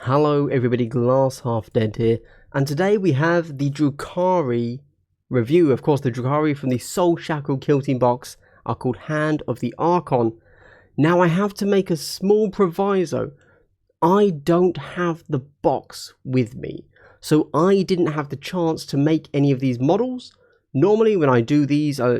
Hello everybody, Glass Half Dead here, and today we have the Drukhari review. Of course, the Drukhari from the Soulshackle Kill Team box are called Hand of the Archon. Now I have to make a small proviso. I don't have the box with me, so I didn't have the chance to make any of these models. Normally when I do these, I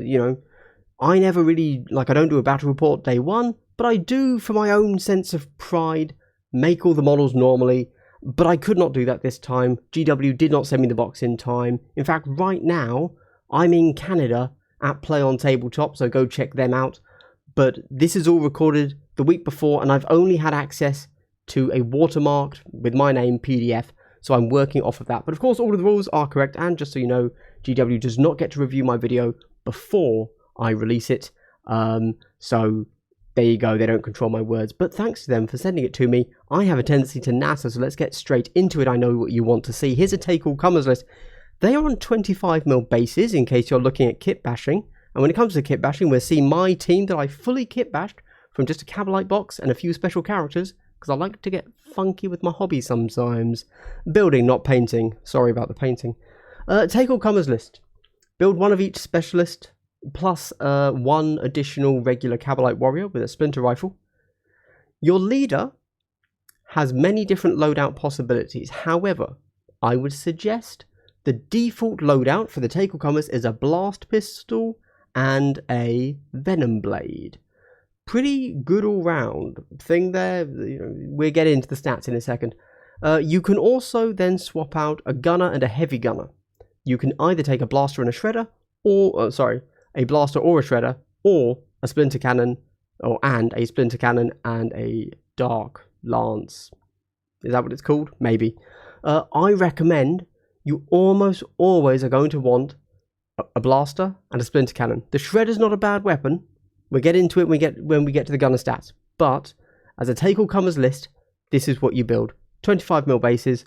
never really, I don't do a battle report day one, but I do, for my own sense of pride, make all the models normally, but I could not do that this time. GW did not send me the box in time. In fact, right now, I'm in Canada at Play on Tabletop, so go check them out. But this is all recorded the week before, and I've only had access to a watermarked, with my name, PDF, so I'm working off of that. But of course, all of the rules are correct, and just so you know, GW does not get to review my video before I release it. So there you go, they don't control my words, but thanks to them for sending it to me. I have a tendency to natter, so let's get straight into it. I know what you want to see. Here's a Take All Comers list. They are on 25mm bases, in case you're looking at kit bashing. And when it comes to kit bashing, we'll see my team that I fully kit bashed from just a Cavalite box and a few special characters, because I like to get funky with my hobby sometimes. Building, not painting. Sorry about the painting. Take All Comers list. Build one of each specialist, plus one additional regular Cavalite warrior with a splinter rifle. Your leader has many different loadout possibilities. However, I would suggest the default loadout for the Take All Comers is a blast pistol and a venom blade. Pretty good all round thing there. We'll get into the stats in a second. You can also then swap out a gunner and a heavy gunner. You can either take a blaster and a shredder, or a blaster or a shredder, or a splinter cannon, and a splinter cannon and a dark lance. Is that what it's called? Maybe. I recommend you almost always are going to want a blaster and a splinter cannon. The shredder's not a bad weapon. We'll get into it when we get to the gunner stats. But as a Take All Comers list, this is what you build. 25mm bases.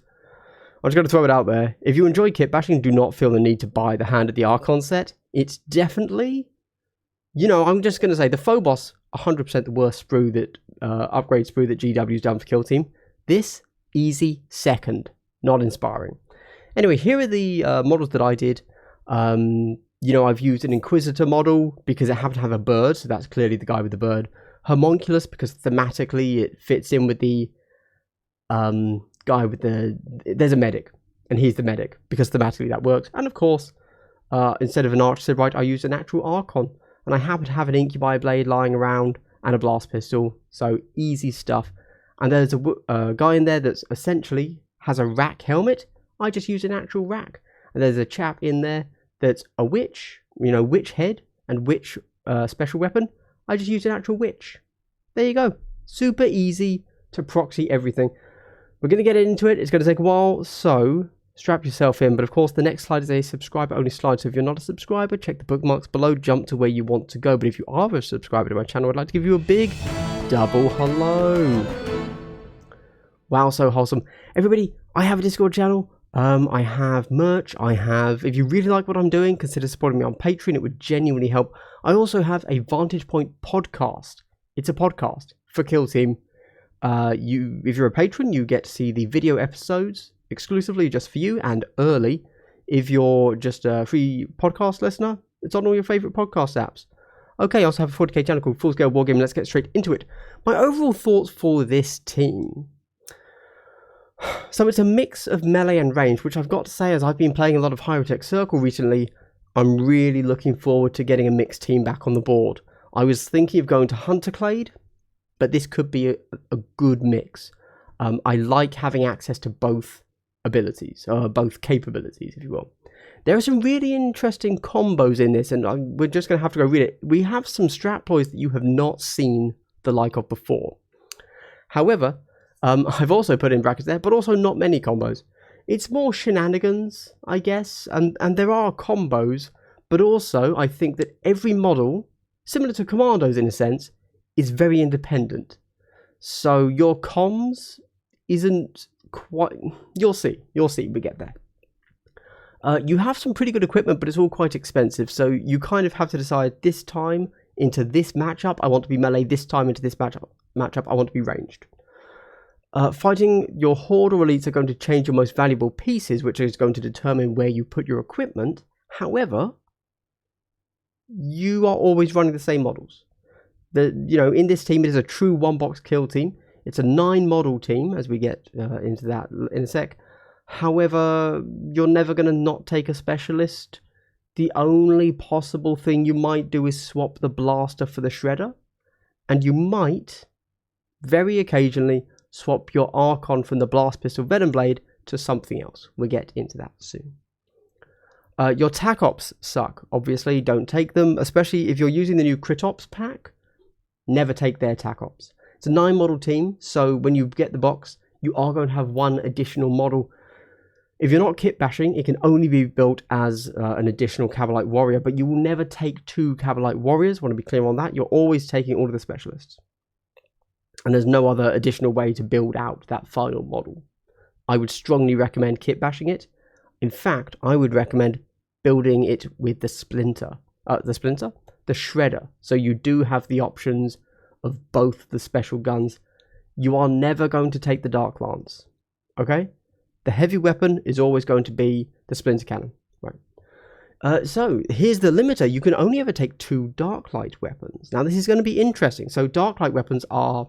I'm just going to throw it out there. If you enjoy kit bashing, do not feel the need to buy the Hand of the Archon set. It's definitely, I'm just going to say the Phobos, 100% the worst sprue that, upgrade sprue that GW's done for Kill Team. This, easy second. Not inspiring. Anyway, here are the models that I did. I've used an Inquisitor model because I happen to have a bird, so that's clearly the guy with the bird. Homunculus, because thematically it fits in with the guy with there's a medic, and he's the medic, because thematically that works. And of course, instead of an archer right, I used an actual Archon, and I happen to have an Incubi blade lying around and a blast pistol, so easy stuff. And there's a guy in there that's essentially has a rack helmet. I just used an actual rack. And there's a chap in there that's a witch, witch head and witch special weapon. I just used an actual witch. There you go. Super easy to proxy everything. We're going to get into it. It's going to take a while, so strap yourself in. But of course, the next slide is a subscriber-only slide. So if you're not a subscriber, check the bookmarks below. Jump to where you want to go. But if you are a subscriber to my channel, I'd like to give you a big double hello. Wow, so wholesome. Everybody, I have a Discord channel. I have merch. If you really like what I'm doing, consider supporting me on Patreon. It would genuinely help. I also have a Vantage Point podcast. It's a podcast for Kill Team. If you're a patron, you get to see the video episodes exclusively just for you and early. If you're just a free podcast listener, it's on all your favorite podcast apps. Okay, I also have a 40k channel called Full Scale Wargaming. Let's get straight into it. My overall thoughts for this team. So it's a mix of melee and range, which I've got to say, as I've been playing a lot of Hyrotech Circle recently, I'm really looking forward to getting a mixed team back on the board. I was thinking of going to Hunterclade, but this could be a good mix. I like having access to both abilities, both capabilities, if you will. There are some really interesting combos in this, and we're just going to have to go read it. We have some Strat Ploys that you have not seen the like of before. However, I've also put in brackets there, but also not many combos. It's more shenanigans, I guess, and there are combos, but also I think that every model, similar to Commandos in a sense, is very independent. So your comms isn't quite... You'll see, we get there. You have some pretty good equipment, but it's all quite expensive, so you kind of have to decide this time into this matchup, I want to be melee, this time into this matchup, I want to be ranged. Fighting your horde or elites are going to change your most valuable pieces, which is going to determine where you put your equipment. However, you are always running the same models. In this team, it is a true one-box kill team. It's a 9-model team, as we get into that in a sec. However, you're never going to not take a specialist. The only possible thing you might do is swap the blaster for the shredder. And you might, very occasionally, swap your Archon from the blast pistol venom blade to something else. We'll get into that soon. Your TacOps suck. Obviously, don't take them, especially if you're using the new CritOps pack. Never take their TacOps. It's a 9-model team, so when you get the box, you are going to have one additional model. If you're not kit bashing, it can only be built as an additional Cavalite Warrior, but you will never take 2 Cavalite Warriors. Want to be clear on that. You're always taking all of the specialists. And there's no other additional way to build out that final model. I would strongly recommend kit bashing it. In fact, I would recommend building it with the shredder. So you do have the options of both the special guns. You are never going to take the Dark Lance. Okay? The heavy weapon is always going to be the Splinter Cannon. Right. So here's the limiter. You can only ever take 2 Darklight weapons. Now this is going to be interesting. So Darklight weapons are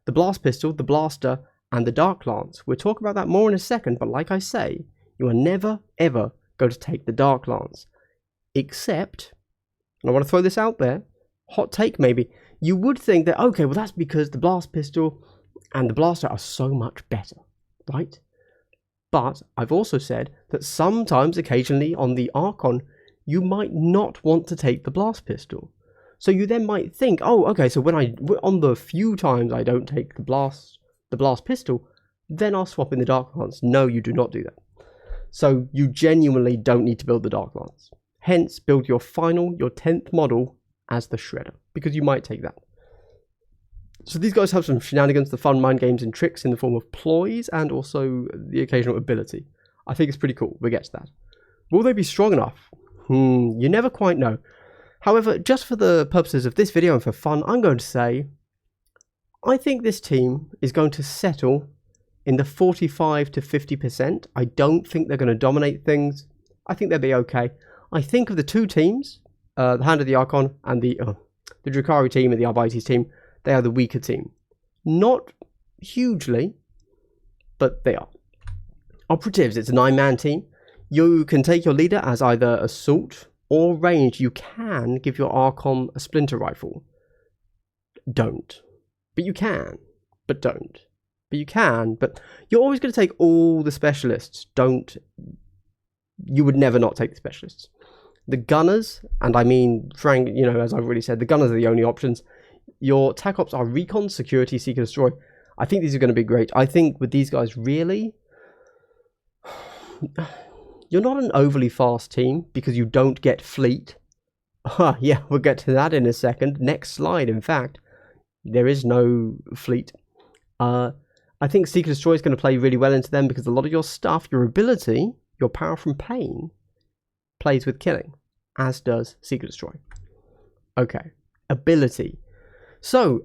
the Blast Pistol, the Blaster, and the Dark Lance. We'll talk about that more in a second, but like I say, you are never, ever going to take the Dark Lance. Except, and I want to throw this out there, hot take maybe, you would think that, okay, well that's because the Blast Pistol and the Blaster are so much better, right? But I've also said that sometimes, occasionally, on the Archon, you might not want to take the Blast Pistol. So you then might think, oh, okay, so on the few times I don't take the Blast Pistol, then I'll swap in the Dark Lance. No, you do not do that. So you genuinely don't need to build the Dark Lance. Hence, build your 10th model as the Shredder, because you might take that. So these guys have some shenanigans, the fun mind games and tricks in the form of ploys and also the occasional ability. I think it's pretty cool. We'll get to that. Will they be strong enough? You never quite know. However, just for the purposes of this video and for fun, I'm going to say I think this team is going to settle in the 45 to 50%. I don't think they're going to dominate things. I think they'll be okay. I think of the 2 teams, the Hand of the Archon and the Drukhari team and the Arbites team, they are the weaker team. Not hugely, but they are. Operatives, it's a 9-man team. You can take your leader as either assault or range. You can give your Archon a splinter rifle. Don't. But you can. But don't. But you can. But you're always going to take all the specialists. Don't. You would never not take the specialists. The gunners, and I mean, Frank, as I've already said, the gunners are the only options. Your TacOps are Recon, Security, Seek and Destroy. I think these are going to be great. I think with these guys, really, you're not an overly fast team because you don't get fleet. Yeah, we'll get to that in a second. Next slide, in fact. There is no fleet. I think Seek and Destroy is going to play really well into them because a lot of your stuff, your ability, your power from pain, plays with killing, as does Seek and Destroy. Okay, ability. So,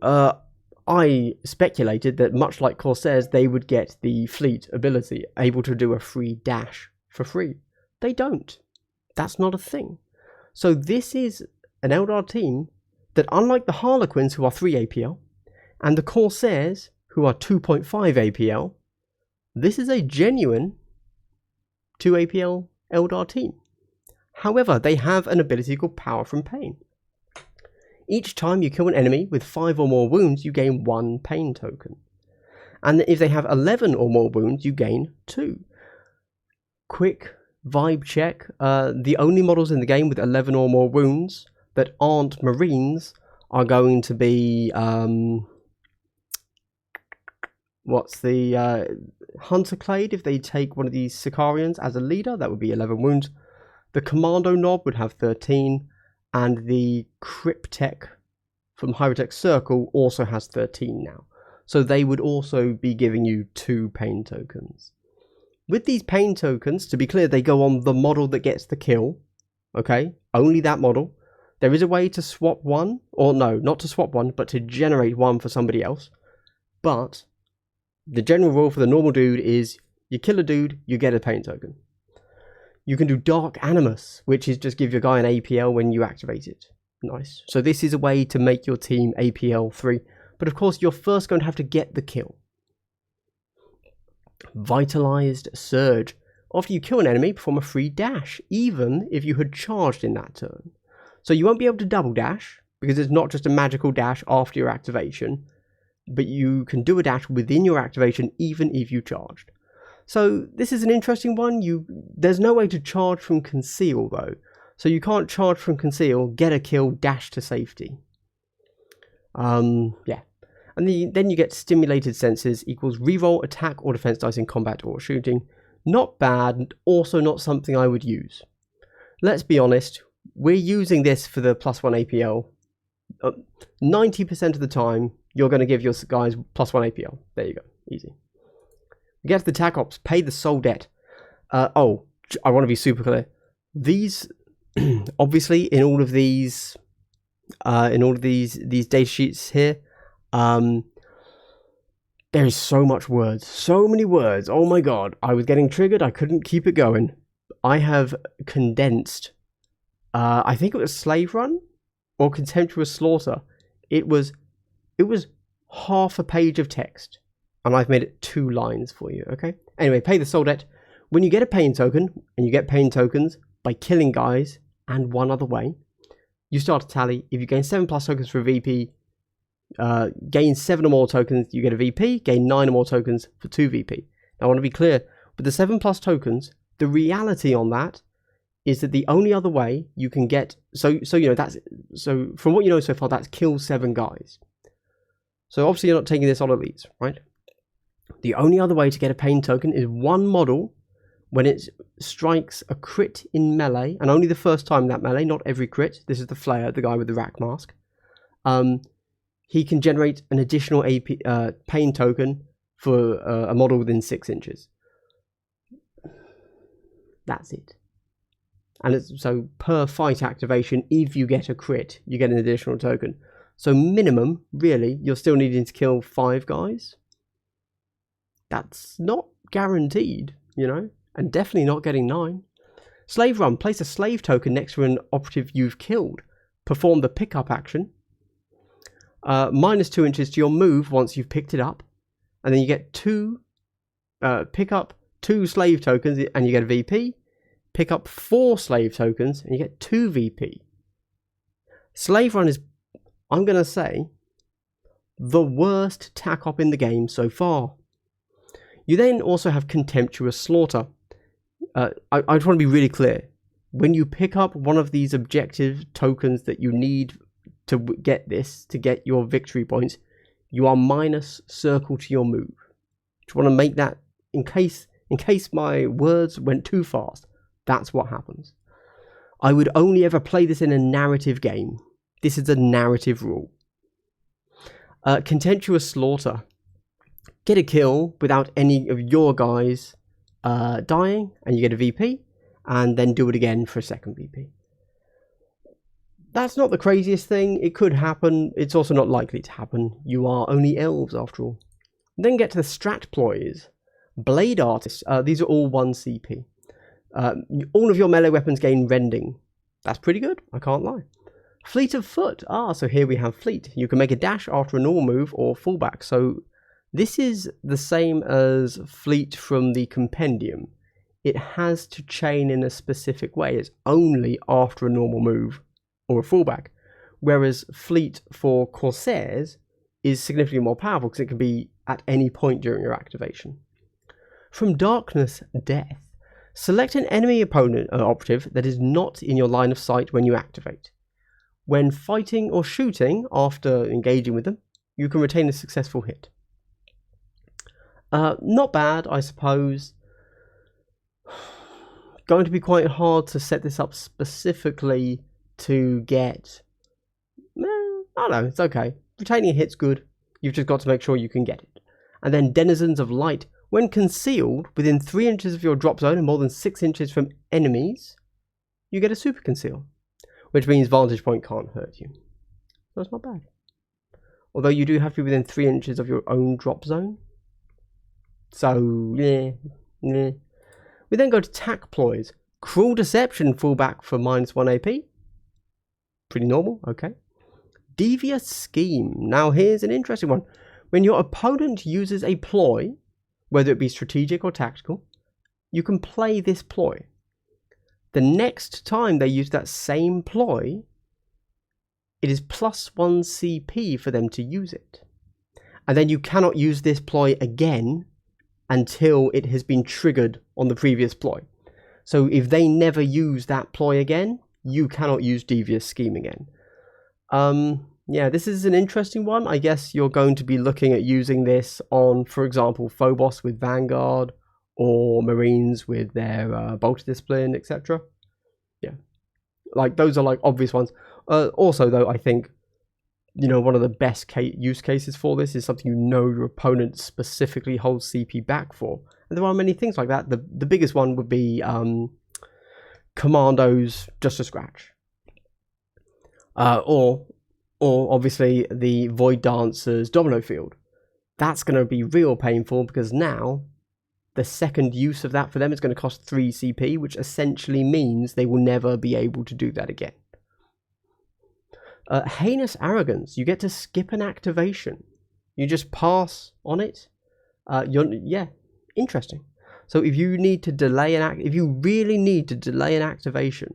I speculated that much like Corsairs, they would get the fleet ability, able to do a free dash for free. They don't. That's not a thing. So this is an Eldar team that, unlike the Harlequins, who are 3 APL, and the Corsairs, who are 2.5 APL, this is a genuine 2 APL Eldar team. However, they have an ability called Power from Pain. Each time you kill an enemy with 5 or more wounds, you gain 1 pain token. And if they have 11 or more wounds, you gain 2. Quick vibe check. The only models in the game with 11 or more wounds that aren't Marines are going to be... what's the... Hunter Clade, if they take one of these Sicarians as a leader, that would be 11 wounds. The Commando Knob would have 13. And the Cryptek from Hyrotech Circle also has 13 now. So they would also be giving you 2 pain tokens. With these pain tokens, to be clear, they go on the model that gets the kill. Okay? Only that model. There is a way to swap one. Or no, not to swap one, but to generate one for somebody else. But the general rule for the normal dude is you kill a dude, you get a pain token. You can do Dark Animus, which is just give your guy an APL when you activate it. Nice. So this is a way to make your team APL 3. But of course, you're first going to have to get the kill. Vitalized Surge. After you kill an enemy, perform a free dash, even if you had charged in that turn. So you won't be able to double dash, because it's not just a magical dash after your activation, but you can do a dash within your activation even if you charged. So this is an interesting one. There's no way to charge from conceal though. So you can't charge from conceal, get a kill, dash to safety. Yeah. And then you get stimulated senses equals reroll attack or defense dice in combat or shooting. Not bad, also not something I would use. Let's be honest, we're using this for the +1 APL. 90% of the time, you're going to give your guys +1 APL. There you go, easy. We get to the TacOps, pay the soul debt. Oh, I want to be super clear. These, obviously, in all of these data sheets here, there is so much words, so many words. Oh my god, I was getting triggered. I couldn't keep it going. I have condensed. I think it was Slave Run or Contemptuous Slaughter. It was half a page of text. And I've made it 2 lines for you, okay? Anyway, pay the soul debt. When you get a pain token, and you get pain tokens by killing guys and one other way, you start a tally. If you gain 7+ tokens for a VP, gain 7 or more tokens, you get a VP, gain 9 or more tokens for 2 VP. Now, I want to be clear, with the 7+ tokens, the reality on that is that the only other way you can get, so you know, so from what you know so far, that's kill 7 guys. So obviously you're not taking this on elites, right? The only other way to get a pain token is one model when it strikes a crit in melee, and only the first time that melee, not every crit. This is the Flayer, the guy with the rack mask. He can generate an additional pain token for a model within 6 inches. That's it. And it's so per fight activation, if you get a crit, you get an additional token. So minimum, really, you're still needing to kill 5 guys. That's not guaranteed, you know, and definitely not getting 9. Slave Run, place a slave token next to an operative you've killed. Perform the pickup action. -2 inches to your move once you've picked it up. And then you get 2, pick up 2 slave tokens and you get a VP. Pick up 4 slave tokens and you get 2 VP. Slave Run is, I'm going to say, the worst TacOp in the game so far. You then also have Contemptuous Slaughter. I just want to be really clear. When you pick up one of these objective tokens that you need to get this, to get your victory points, you are -circle to your move. Just want to make that, in case my words went too fast, that's what happens. I would only ever play this in a narrative game. This is a narrative rule. Contemptuous Slaughter. Get a kill without any of your guys dying, and you get a VP, and then do it again for a second VP. That's not the craziest thing. It could happen. It's also not likely to happen. You are only elves after all. Then get to the Strat Ploys. Blade Artists. These are all 1 CP. All of your melee weapons gain rending. That's pretty good, I can't lie. Fleet of Foot. So here we have Fleet. You can make a dash after a normal move or fallback. So this is the same as Fleet from the Compendium. It has to chain in a specific way. It's only after a normal move or a fallback. Whereas Fleet for Corsairs is significantly more powerful because it can be at any point during your activation. From Darkness, Death. Select an enemy opponent operative that is not in your line of sight when you activate. When fighting or shooting after engaging with them, you can retain a successful hit. Not bad, I suppose. Going to be quite hard to set this up specifically to get... I don't know, it's okay. Retaining a hit's good. You've just got to make sure you can get it. And then Denizens of Light. When concealed within 3 inches of your drop zone and more than 6 inches from enemies, you get a super conceal, which means vantage point can't hurt you. That's not bad. Although you do have to be within 3 inches of your own drop zone. So, yeah. We then go to Tac Ploys. Cruel Deception, fullback for -1 AP. Pretty normal, okay. Devious Scheme. Now here's an interesting one. When your opponent uses a ploy, whether it be strategic or tactical, you can play this ploy. The next time they use that same ploy, it is +1 CP for them to use it. And then you cannot use this ploy again until it has been triggered on the previous ploy. So if they never use that ploy again, you cannot use Devious Scheme again. Yeah, this is an interesting one. I guess you're going to be looking at using this on, for example, Phobos with Vanguard, or Marines with their Bolter Discipline, etc. Yeah, like those are like obvious ones. Also, though, I think, you know, one of the best use cases for this is something you know your opponent specifically holds CP back for. And there are many things like that. The biggest one would be Commandos Just a Scratch. Or obviously the Void Dancers Domino Field. That's going to be real painful because now the second use of that for them is going to cost 3 CP, which essentially means they will never be able to do that again. Heinous Arrogance. You get to skip an activation. You just pass on it. Yeah, interesting. So if you need to delay if you really need to delay an activation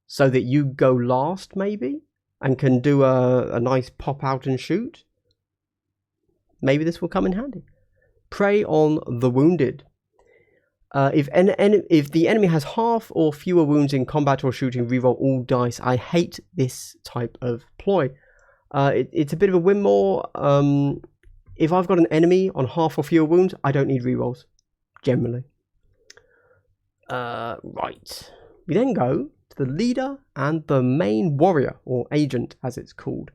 so that you go last, maybe, and can do a nice pop out and shoot, maybe this will come in handy. Prey on the Wounded. If the enemy has half or fewer wounds in combat or shooting, reroll all dice. I hate this type of ploy. It's a bit of a win more. If I've got an enemy on half or fewer wounds, I don't need rerolls, generally. Right. We then go to the leader and the main warrior, or agent as it's called.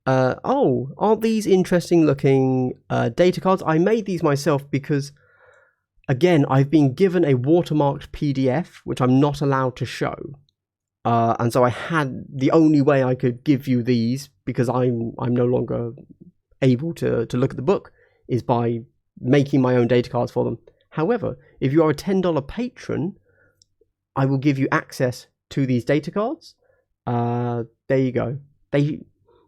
Oh, aren't these interesting looking data cards? I made these myself because, again, I've been given a watermarked PDF, which I'm not allowed to show. And so I had the only way I could give you these, because I'm no longer able to look at the book, is by making my own data cards for them. However, if you are a $10 patron, I will give you access to these data cards. There you go.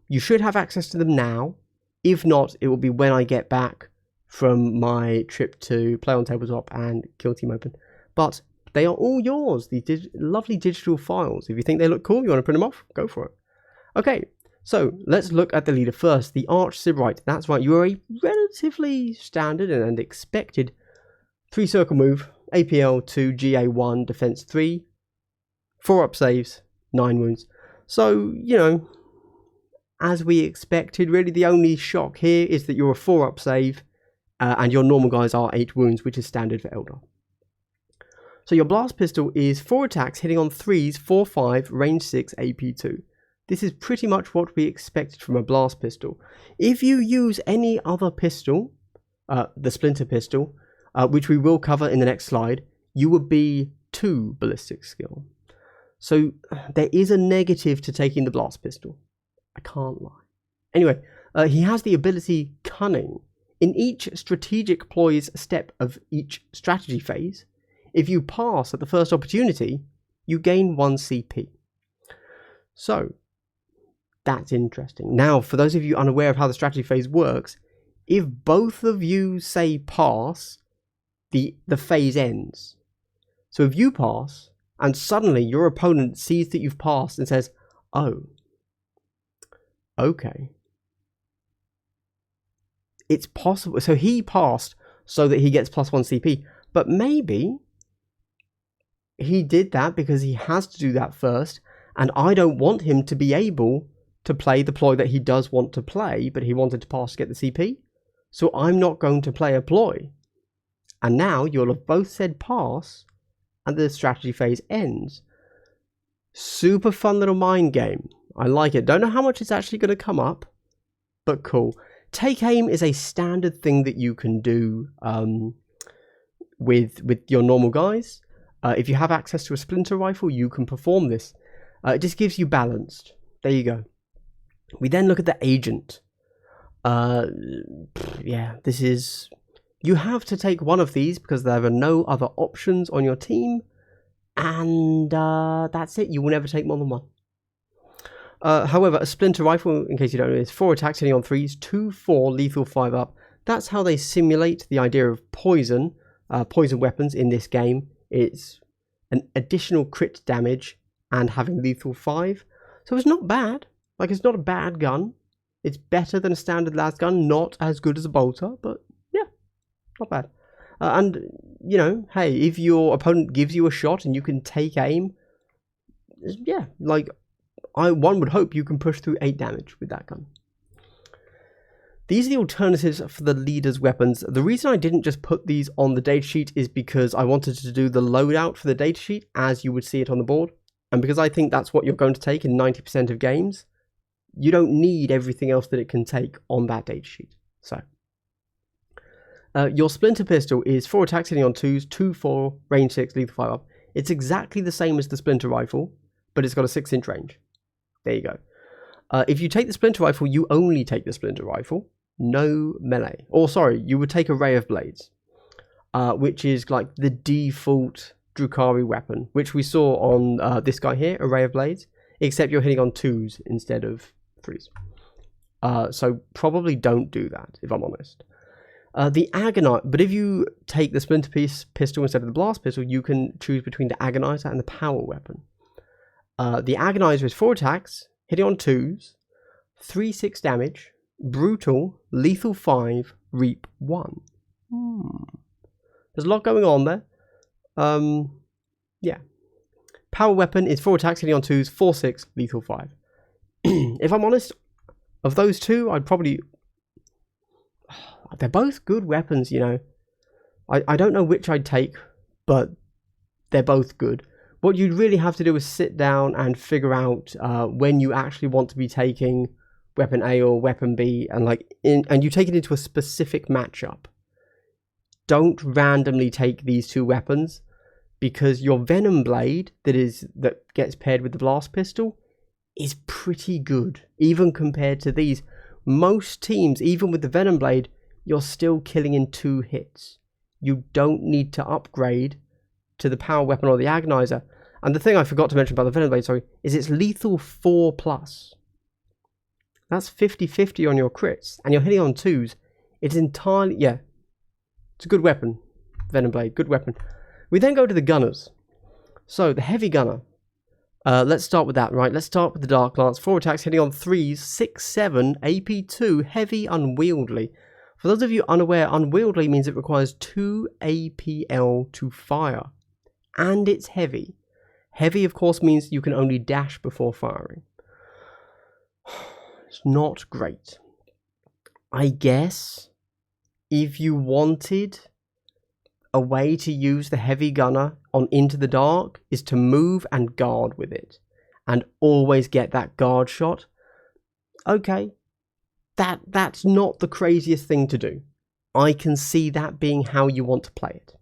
You should have access to them now. If not, it will be when I get back from my trip to Play on Tabletop and Kill Team Open. But they are all yours, these lovely digital files. If you think they look cool, you want to print them off, go for it. Okay, so let's look at the leader first, the Arch Sybarite. That's right, you are a relatively standard and expected 3-circle move, APL 2, GA 1, Defense 3, 4-up saves, 9 wounds. So, you know, as we expected, really the only shock here is that you're a 4-up save, and your normal guys are 8 wounds, which is standard for Eldar. So your blast pistol is 4 attacks hitting on 3s, 4-5, range 6, AP2. This is pretty much what we expected from a blast pistol. If you use any other pistol, the splinter pistol, which we will cover in the next slide, you would be 2 ballistic skill. So there is a negative to taking the blast pistol. I can't lie. Anyway, he has the ability Cunning. In each strategic ploys step of each strategy phase, if you pass at the first opportunity, you gain 1 CP. So, that's interesting. Now, for those of you unaware of how the strategy phase works, if both of you say pass, the phase ends. So if you pass, and suddenly your opponent sees that you've passed and says, oh, okay. It's possible. So he passed so that he gets +1 CP. But maybe he did that because he has to do that first. And I don't want him to be able to play the ploy that he does want to play, but he wanted to pass to get the CP. So I'm not going to play a ploy. And now you'll have both said pass and the strategy phase ends. Super fun little mind game. I like it. Don't know how much it's actually going to come up, but cool. Take aim is a standard thing that you can do with your normal guys. If you have access to a splinter rifle, you can perform this. It just gives you balanced. There you go. We then look at the agent. Yeah, this is You have to take one of these because there are no other options on your team. And that's it. You will never take more than one. However, a splinter rifle, in case you don't know, is 4 attacks hitting on 3s, 2/4 lethal 5 up. That's how they simulate the idea of poison weapons in this game. It's an additional crit damage and having lethal 5. So it's not bad. Like, it's not a bad gun. It's better than a standard las gun. Not as good as a bolter, but yeah, not bad. And, you know, hey, if your opponent gives you a shot and you can take aim, yeah, like, one would hope you can push through 8 damage with that gun. These are the alternatives for the leader's weapons. The reason I didn't just put these on the datasheet is because I wanted to do the loadout for the datasheet as you would see it on the board. And because I think that's what you're going to take in 90% of games, you don't need everything else that it can take on that datasheet. So, your splinter pistol is 4 attacks hitting on 2s, 2/4, range 6, lethal 5 up. It's exactly the same as the splinter rifle, but it's got a 6-inch range. There you go. If you take the splinter rifle, you only take the splinter rifle, no melee. Or sorry, you would take a ray of blades, which is like the default Drukhari weapon, which we saw on this guy here, a ray of blades, except you're hitting on 2s instead of 3s. So probably don't do that, if I'm honest. The Agonizer, but if you take the splinter pistol instead of the blast pistol, you can choose between the Agonizer and the power weapon. The Agonizer is 4 attacks, hitting on 2s, 3/6 damage, brutal, lethal 5, reap 1. There's a lot going on there. Yeah. Power weapon is 4 attacks, hitting on 2s, 4/6, lethal 5. If I'm honest, of those two, I'd probably... They're both good weapons, you know. I don't know which I'd take, but they're both good. What you'd really have to do is sit down and figure out when you actually want to be taking weapon A or weapon B, and you take it into a specific matchup. Don't randomly take these two weapons, because your Venom Blade that gets paired with the blast pistol is pretty good, even compared to these. Most teams, even with the Venom Blade, you're still killing in 2 hits. You don't need to upgrade to the power weapon or the Agonizer. And the thing I forgot to mention about the Venom Blade, is it's lethal 4+. That's 50-50 on your crits, and you're hitting on 2s. It's entirely, yeah, it's a good weapon. Venom Blade, good weapon. We then go to the gunners. So, the heavy gunner. Let's start with that, right? Let's start with the Dark Lance. 4 attacks, hitting on 3s, 6/7, AP2, heavy, unwieldy. For those of you unaware, unwieldy means it requires 2 APL to fire. And it's heavy. Heavy, of course, means you can only dash before firing. It's not great. I guess if you wanted a way to use the heavy gunner on Into the Dark is to move and guard with it and always get that guard shot. Okay, that's not the craziest thing to do. I can see that being how you want to play it.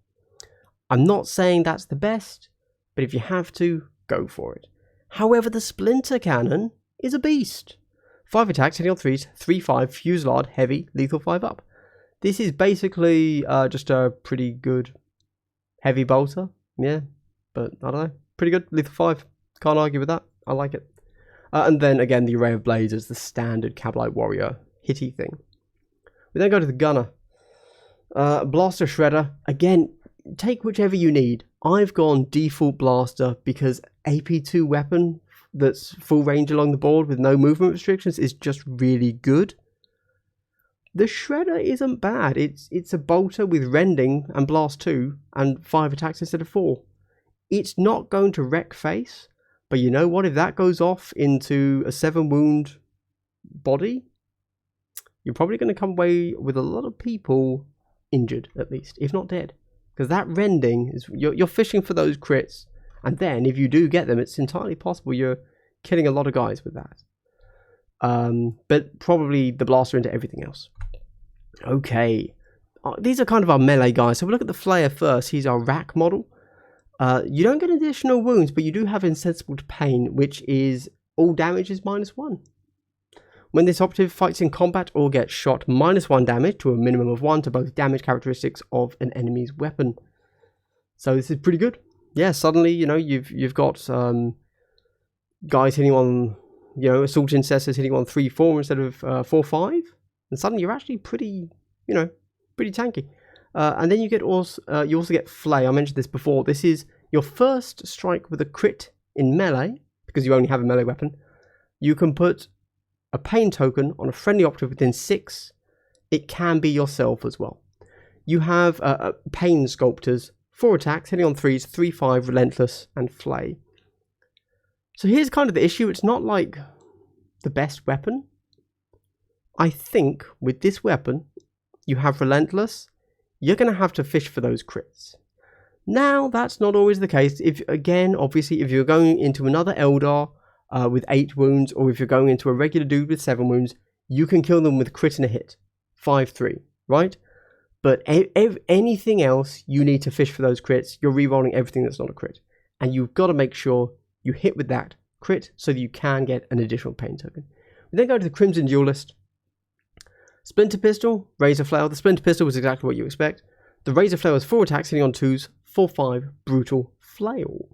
I'm not saying that's the best, but if you have to, go for it. However, the Splinter Cannon is a beast. 5 attacks, hitting on 3s, 3/5, fusillade, heavy, lethal 5 up. This is basically just a pretty good heavy bolter. Yeah, but I don't know. Pretty good, lethal 5. Can't argue with that. I like it. And then again, the Array of Blades is the standard Cabalite Warrior hitty thing. We then go to the gunner. Blaster Shredder. Again, take whichever you need. I've gone default blaster because AP2 weapon that's full range along the board with no movement restrictions is just really good. The Shredder isn't bad. It's a bolter with rending and blast 2 and 5 attacks instead of 4. It's not going to wreck face, but you know what? If that goes off into a 7 wound body, you're probably going to come away with a lot of people injured, at least, if not dead. Because that rending is you're fishing for those crits, and then if you do get them, it's entirely possible you're killing a lot of guys with that. But probably the blaster into everything else. Okay, these are kind of our melee guys. So we'll look at the Flayer first. He's our rack model. You don't get additional wounds, but you do have insensible to pain, which is all damage is -1. When this operative fights in combat or gets shot, -1 damage to a minimum of 1 to both damage characteristics of an enemy's weapon. So this is pretty good. Yeah, suddenly, you know, you've got guys hitting on, you know, assault intercessors hitting on 3-4 instead of 4-5, and suddenly you're actually pretty, you know, pretty tanky. And then you also get Flay. I mentioned this before. This is your first strike with a crit in melee, because you only have a melee weapon. You can put a pain token on a friendly operative within 6. It can be yourself as well. You have pain sculptors, 4 attacks, hitting on 3s, 3-5, relentless, and Flay. So here's kind of the issue. It's not like the best weapon. I think with this weapon, you have relentless. You're going to have to fish for those crits. Now, that's not always the case. Obviously, if you're going into another Eldar with 8 wounds, or if you're going into a regular dude with 7 wounds, you can kill them with a crit and a hit. 5-3, right? But anything else, you need to fish for those crits. You're rerolling everything that's not a crit. And you've got to make sure you hit with that crit so that you can get an additional pain token. We then go to the Crimson Duelist. Splinter Pistol, Razor Flail. The Splinter Pistol was exactly what you expect. The Razor Flail has 4 attacks hitting on 2s, 4-5, Brutal Flail.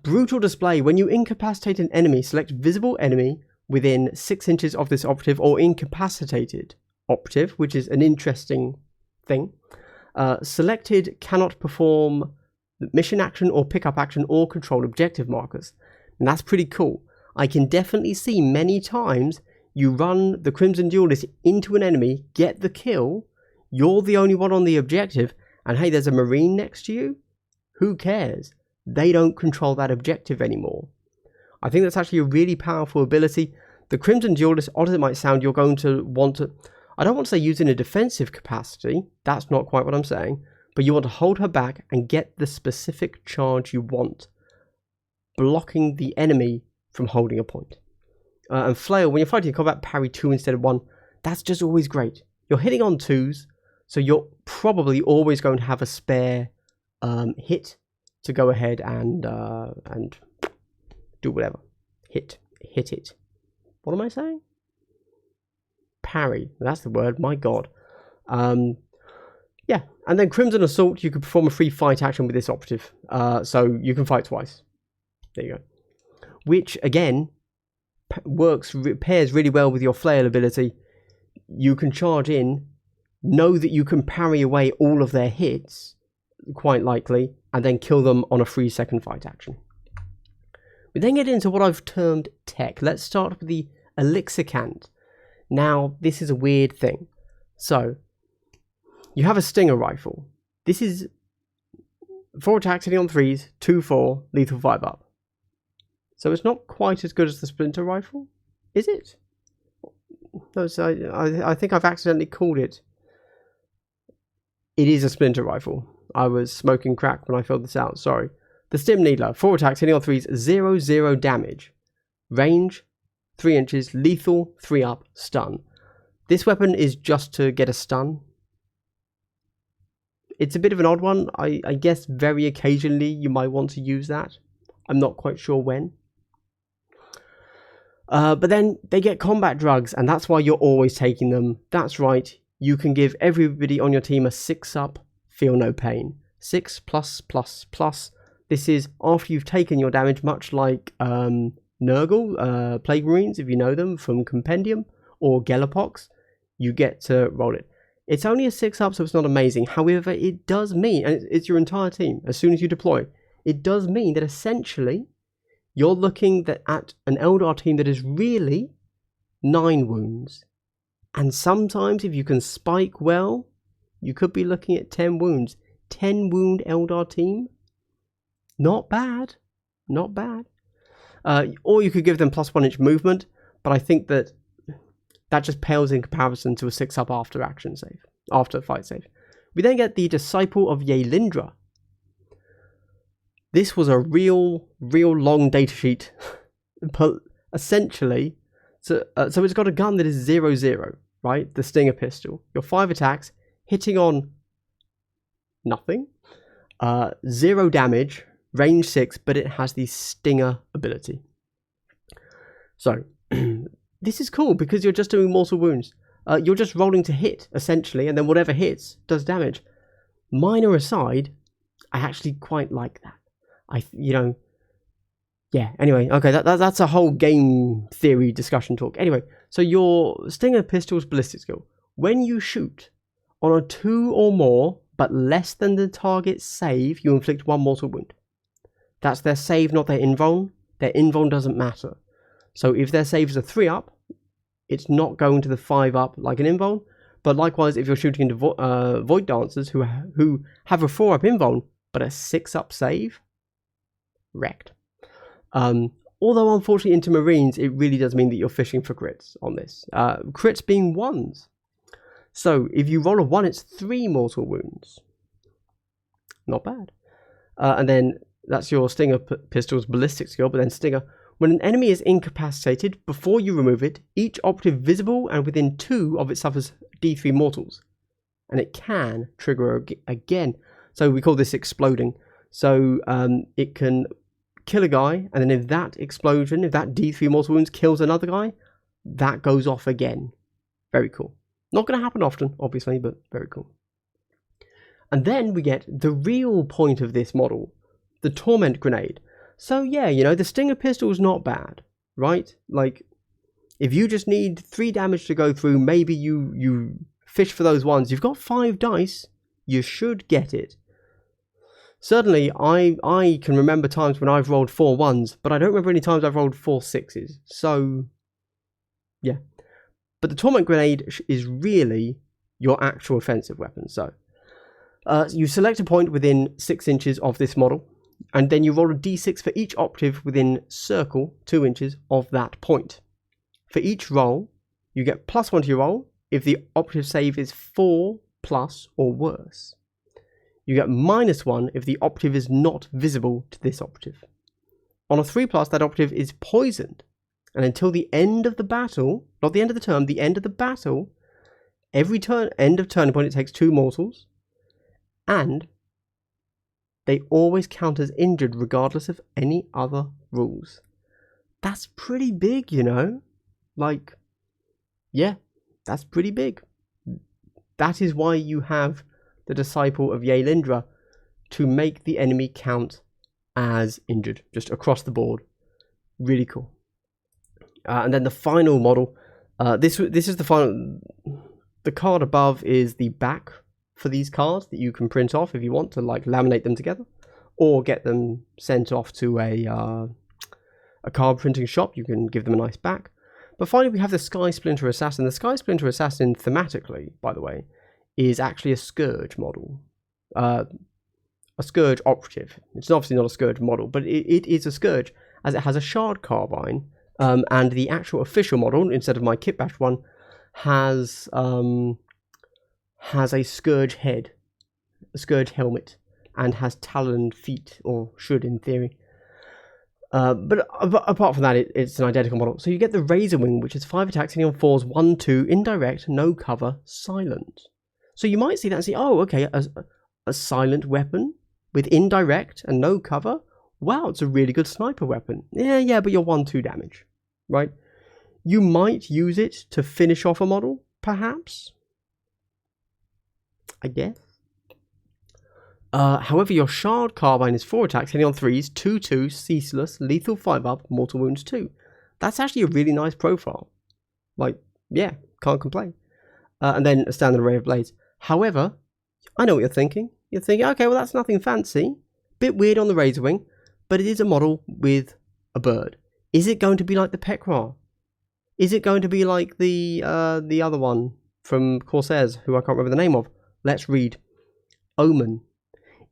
Brutal Display. When you incapacitate an enemy, select visible enemy within 6 inches of this operative or incapacitated operative, which is an interesting thing. Selected cannot perform mission action or pickup action or control objective markers. And that's pretty cool. I can definitely see many times you run the Crimson Duelist into an enemy, get the kill, you're the only one on the objective, and hey, there's a Marine next to you? Who cares? They don't control that objective anymore. I think that's actually a really powerful ability. The Crimson Duelist, odd as it might sound, you're going to want to, I don't want to say use in a defensive capacity, that's not quite what I'm saying, but you want to hold her back and get the specific charge you want, blocking the enemy from holding a point. And Flail, when you're fighting in combat, parry 2 instead of 1. That's just always great. You're hitting on 2s, so you're probably always going to have a spare hit to go ahead and do whatever. Hit it. What am I saying? Parry. That's the word. My God. Yeah. And then Crimson Assault, you can perform a free fight action with this operative. So you can fight twice. There you go. Which, again, pairs really well with your Flail ability. You can charge in, know that you can parry away all of their hits, quite likely, and then kill them on a 3-second fight action. We then get into what I've termed tech. Let's start with the Elixircant. Now, this is a weird thing. So, you have a Stinger Rifle. This is 4 attacks hitting on 3s, 2-4, lethal 5 up. So it's not quite as good as the Splinter Rifle, is it? No, so I think I've accidentally called it. It is a Splinter Rifle. I was smoking crack when I filled this out, sorry. The Stim Needler, 4 attacks hitting on 3s, 0-0 damage. Range, 3 inches, lethal, 3 up, stun. This weapon is just to get a stun. It's a bit of an odd one. I guess very occasionally you might want to use that. I'm not quite sure when. But then they get combat drugs, and that's why you're always taking them. That's right, you can give everybody on your team a 6-up, feel no pain. 6+++. This is after you've taken your damage, much like Nurgle, Plague Marines, if you know them from Compendium, or Gellerpox, you get to roll it. It's only a 6-up, so it's not amazing. However, it does mean, and it's your entire team, as soon as you deploy, it does mean that essentially you're looking at an Eldar team that is really 9 wounds. And sometimes, if you can spike well, you could be looking at 10 wounds. 10 wound Eldar team? Not bad. Not bad. Or you could give them +1 inch movement, but I think that just pales in comparison to a 6-up after action save, after fight save. We then get the Disciple of Yelindra. This was a real long datasheet, but essentially, so it's got a gun that is 0-0, right? The Stinger Pistol. Your 5 attacks, hitting on nothing, 0 damage, range 6, but it has the Stinger ability. So, this is cool because you're just doing mortal wounds. You're just rolling to hit, essentially, and then whatever hits does damage. Minor aside, I actually quite like that. Yeah, anyway, okay, that's a whole game theory discussion talk. Anyway, so your Stinger Pistol's ballistic skill. When you shoot on a 2 or more, but less than the target's save, you inflict 1 mortal wound. That's their save, not their invuln. Their invuln doesn't matter. So if their save is a 3 up, it's not going to the 5 up like an invuln. But likewise, if you're shooting into Void Dancers who have a 4 up invuln, but a 6 up save, wrecked. Although unfortunately into Marines, it really does mean that you're fishing for crits on this. Crits being 1s. So if you roll a 1, it's 3 mortal wounds. Not bad. And then that's your Stinger Pistol's ballistic skill, but then Stinger. When an enemy is incapacitated, before you remove it, each operative visible and within 2 of it suffers D3 mortals. And it can trigger again. So we call this exploding. So it can kill a guy, and then if that explosion, if that D3 mortal wounds kills another guy, that goes off again. Very cool. Not going to happen often, obviously, but very cool. And then we get the real point of this model, the Torment Grenade. So yeah, the Stinger Pistol is not bad, right? Like, if you just need 3 damage to go through, maybe you fish for those ones. You've got 5 dice, you should get it. Certainly, I can remember times when I've rolled 4 1s, but I don't remember any times I've rolled 4 6s. So, yeah. But the Torment Grenade is really your actual offensive weapon. So, you select a point within 6 inches of this model, and then you roll a d6 for each operative within circle 2 inches of that point. For each roll, you get +1 to your roll if the operative save is 4+ or worse. You get -1 if the operative is not visible to this operative. On a 3+, that operative is poisoned. And until the end of the battle, not the end of the turn, the end of the battle, every turn, end of turning point, it takes 2 mortals. And they always count as injured regardless of any other rules. That's pretty big, Like, yeah, that's pretty big. That is why you have the Disciple of Yelindra, to make the enemy count as injured, just across the board. Really cool. And then the final model, this is the final. The card above is the back for these cards that you can print off if you want to, like, laminate them together, or get them sent off to a card printing shop. You can give them a nice back. But finally, we have the Sky Splinter Assassin. The Sky Splinter Assassin, thematically, by the way, is actually a Scourge model. A Scourge operative. It's obviously not a Scourge model, but it is a Scourge, as it has a Shard Carbine, and the actual official model, instead of my Kitbash one, has a Scourge head, a Scourge helmet, and has taloned feet, or should in theory. But apart from that, it's an identical model. So you get the Razor Wing, which is 5 attacks, hitting on 4s, 1/2, indirect, no cover, silent. So you might see that and see, oh, okay, a silent weapon with indirect and no cover. Wow, it's a really good sniper weapon. Yeah, but you're 1/2 damage, right? You might use it to finish off a model, perhaps. I guess. However, your Shard Carbine is 4 attacks, hitting on 3s, 2/2, ceaseless, lethal 5-up, mortal wounds 2. That's actually a really nice profile. Like, yeah, can't complain. And then a standard array of blades. However, I know what you're thinking. You're thinking, okay, well, that's nothing fancy. Bit weird on the Razor Wing, but it is a model with a bird. Is it going to be like the Pekra? Is it going to be like the other one from Corsairs, who I can't remember the name of? Let's read. Omen.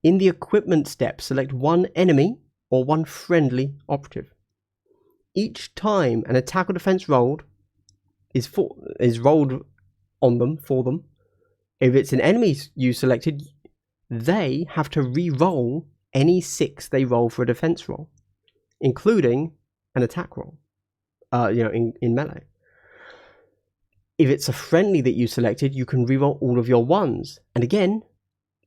In the equipment step, select 1 enemy or 1 friendly operative. Each time an attack or defense rolled is rolled on them for them. If it's an enemy you selected, they have to re-roll any 6 they roll for a defense roll, including an attack roll. In melee. If it's a friendly that you selected, you can re-roll all of your 1s. And again,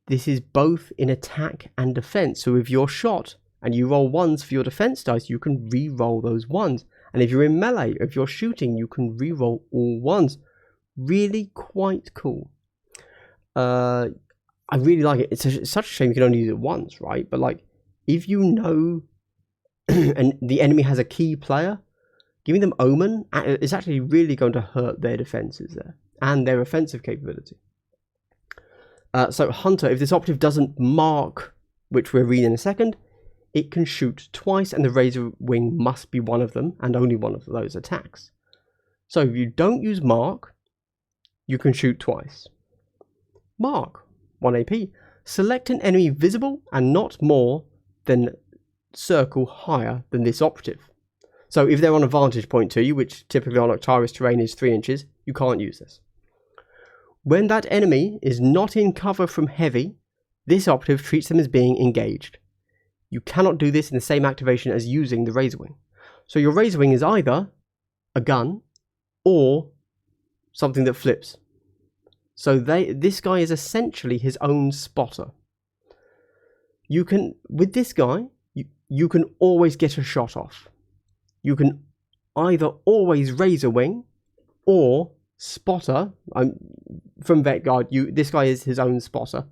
this is both in attack and defense. So if you're shot and you roll 1s for your defense dice, you can re-roll those 1s. And if you're in melee, if you're shooting, you can reroll all ones. Really quite cool. I really like it. It's such a shame you can only use it once, right? But like, if you know and the enemy has a key player, giving them Omen is actually really going to hurt their defenses there and their offensive capability. So Hunter, if this operative doesn't mark, which we'll read in a second, it can shoot twice, and the Razor Wing must be one of them, and only one of those attacks. So if you don't use Mark, you can shoot twice. Mark, 1 AP. Select an enemy visible and not more than circle higher than this operative. So if they're on a vantage point to you, which typically on Octaris terrain is 3 inches, you can't use this. When that enemy is not in cover from heavy, this operative treats them as being engaged. You cannot do this in the same activation as using the Razor Wing. So your Razor Wing is either a gun or something that flips. So this guy is essentially his own spotter. You can, with this guy, you can always get a shot off. You can either always Razor Wing or spotter. From Vet Guard, this guy is his own spotter.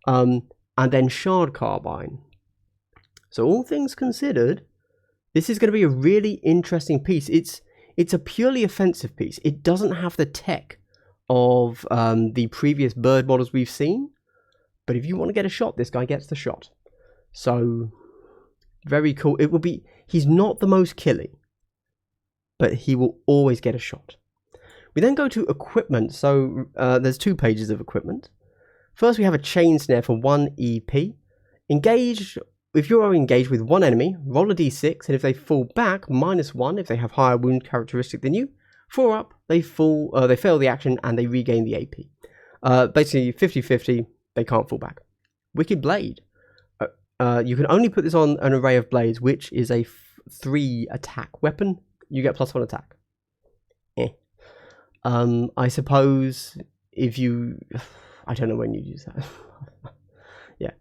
And then Shard Carbine. So all things considered, this is going to be a really interesting piece. It's a purely offensive piece. It doesn't have the tech of the previous bird models we've seen. But if you want to get a shot, this guy gets the shot. So very cool. It will be. He's not the most killy, but he will always get a shot. We then go to equipment. So there's 2 pages of equipment. First, we have a chain snare for 1 EP. Engage. If you are engaged with one enemy, roll a d6, and if they fall back, -1 if they have higher wound characteristic than you. 4 up, they fail the action and they regain the AP. Basically 50-50, they can't fall back. Wicked Blade. You can only put this on an array of blades, which is a 3 attack weapon. You get +1 attack. I suppose if you... I don't know when you use that. Yeah.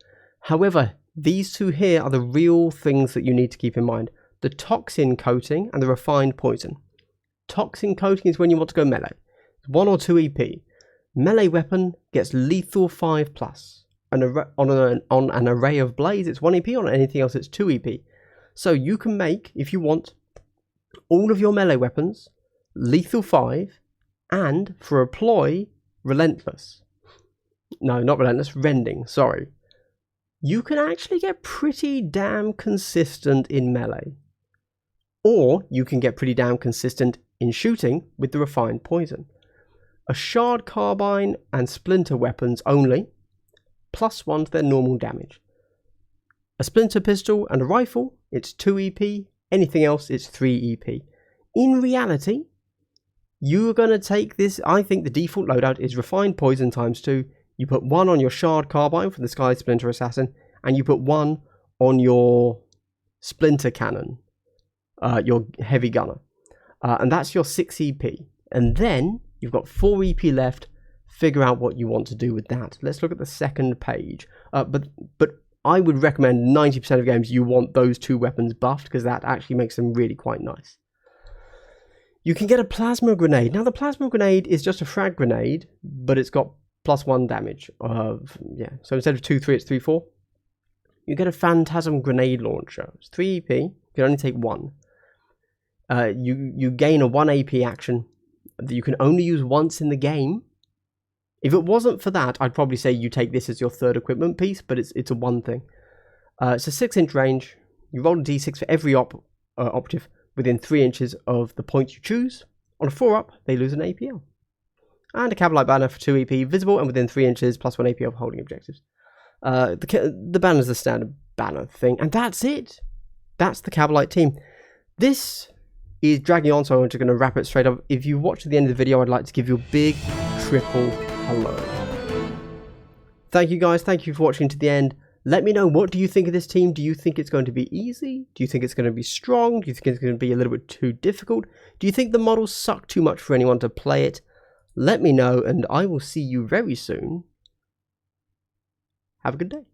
However, these 2 here are the real things that you need to keep in mind. The Toxin Coating and the Refined Poison. Toxin Coating is when you want to go melee. 1 or 2 EP. Melee weapon gets lethal 5+. On an array of blades, it's 1 EP. On anything else, it's 2 EP. So you can make, if you want, all of your melee weapons lethal 5, and for a ploy, relentless. No, not relentless, rending, sorry. You can actually get pretty damn consistent in melee. Or you can get pretty damn consistent in shooting with the Refined Poison. A Shard Carbine and Splinter weapons only, +1 to their normal damage. A Splinter Pistol and a Rifle, it's 2 EP. Anything else, it's 3 EP. In reality, you're going to take this. I think the default loadout is Refined Poison ×2. You put 1 on your Shard Carbine from the Sky Splinter Assassin, and you put 1 on your Splinter Cannon, your Heavy Gunner. And that's your 6 EP. And then you've got 4 EP left. Figure out what you want to do with that. Let's look at the second page. But I would recommend 90% of games you want those 2 weapons buffed, because that actually makes them really quite nice. You can get a Plasma Grenade. Now the Plasma Grenade is just a frag grenade, but it's got +1 damage. So instead of 2-3, it's 3-4. You get a Phantasm Grenade Launcher. It's 3 EP. You can only take 1. You gain a 1 AP action that you can only use once in the game. If it wasn't for that, I'd probably say you take this as your 3rd equipment piece, but it's a 1 thing. It's a 6-inch range. You roll a d6 for every operative within 3 inches of the point you choose. On a 4-up, they lose an APL. And a Cavalite Banner for 2 EP, visible and within 3 inches, +1 AP of holding objectives. The banner's the standard banner thing, and that's it. That's the Cavalite team. This is dragging on, so I'm just going to wrap it straight up. If you watched to the end of the video, I'd like to give you a big triple hello. Thank you guys, thank you for watching to the end. Let me know, what do you think of this team? Do you think it's going to be easy? Do you think it's going to be strong? Do you think it's going to be a little bit too difficult? Do you think the models suck too much for anyone to play it? Let me know, and I will see you very soon. Have a good day.